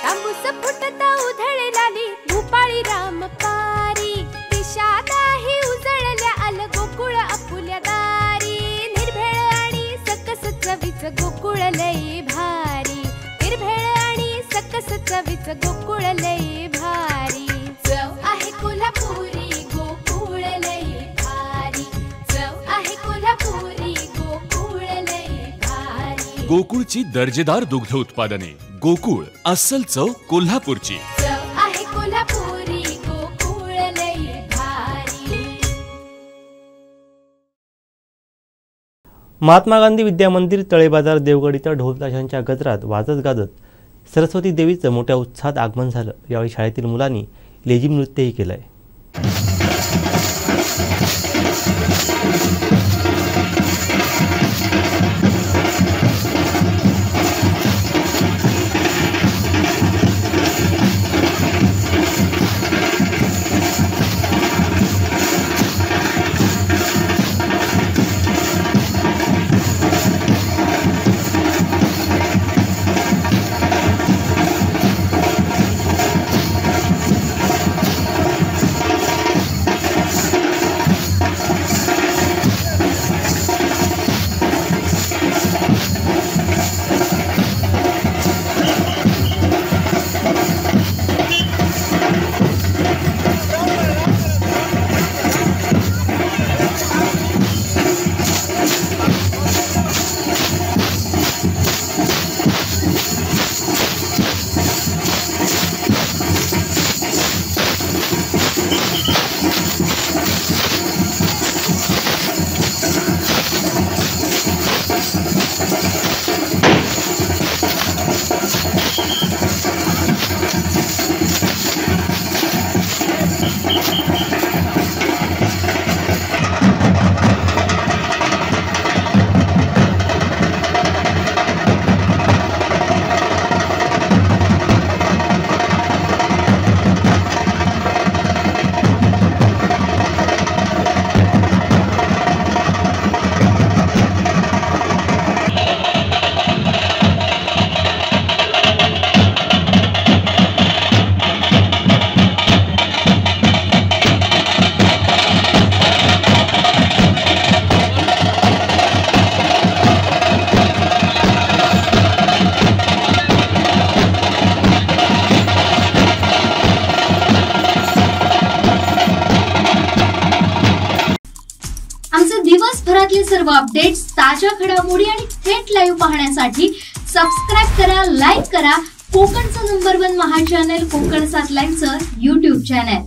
तांबूस फुटता उधळलाली भूपाळी राम पारी दिशादाही उजळल्या आल गोकुळ आपुल्या दारी निर्भेळ आणि सकस चवीच गोकुळ लई भारी निर्भेळ आणि सकस चवीच गोकुळ लई भारी चव आहे कोल्हापुरी गोकुळ लई भारी चव आहे कोल्हापुरी गोकुळ लई भारी गोकुळची दर्जेदार दुग्ध उत्पादने गोकुळ अस्सल चव कोल्हापूरची चव आहे कोल्हापुरी गोकुळ लई भारी। महात्मा गांधी विद्या मंदिर तळेबाजार देवगड इथं ढोल ताशांच्या गजरात वाजत गाजत सरस्वती देवीचं मोठ्या उत्साहात आगमन झालं। यावेळी शाळेतील मुलांनी लेझिम नृत्यही केलंय। दिवसभरातले सर्व अपडेट्स, ताज्या घडामोडी आणि थेट लाईव्ह पाहण्यासाठी सबस्क्राइब करा, लाईक करा कोकणचं नंबर 1 महा चॅनल कोकणसाद लाईव्हचं YouTube चॅनल।